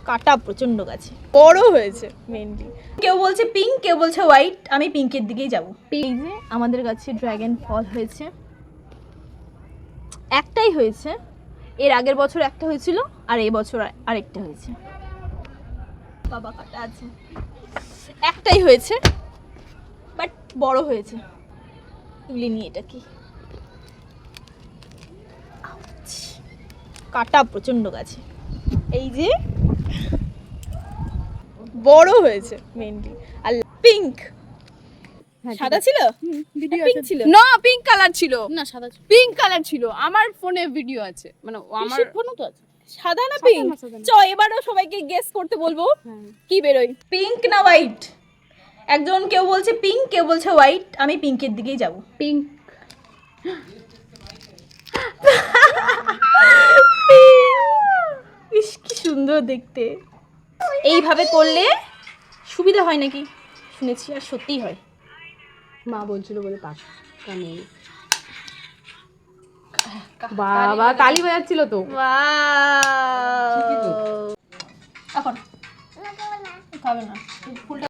কাটা প্রচন্ড গাছে, বড় হয়েছে মেনলি। কেউ বলছে পিঙ্ক, কেউ বলছে হোয়াইট, আমি পিঙ্কের দিকেই যাব। এই যে আমাদের গাছে ড্রাগন ফল হয়েছে, একটাই হয়েছে, এর আগের বছর একটা হয়েছিল আর এই বছর আরেকটা হয়েছে। বাবা কাটা আছে, একটাই হয়েছে বাট বড় হয়েছে। তুলি নিয়ে এটা কি, কাটা প্রচন্ড গাছে। এই যে বড় হয়েছে মেনলি। আর পিঙ্ক সাদা ছিল, ভিডিও পিঙ্ক ছিল না, পিঙ্ক কালার ছিল না সাদা পিঙ্ক কালার ছিল। আমার ফোনে ভিডিও আছে, মানে আমার ফোনও তো আছে। সাদা না সাদা পিঙ্ক? না, সাদা না। চ এবারও সবাইকে গেস করতে বলবো হ্যাঁ। কি বেরোয়, পিঙ্ক না হোয়াইট। একজন কেউ বলছে পিঙ্ক, কেউ বলছে হোয়াইট, আমি পিঙ্কের দিকেই যাব। পিঙ্ক। ইস কি সুন্দর দেখতে। এইভাবে করলে সুবিধা হয় নাকি শুনেছি, আর সত্যিই হয়। মা বলছিল বলে পাখা নেই। বাবা তালি বাজাচ্ছিল তো। এখন খাবে না,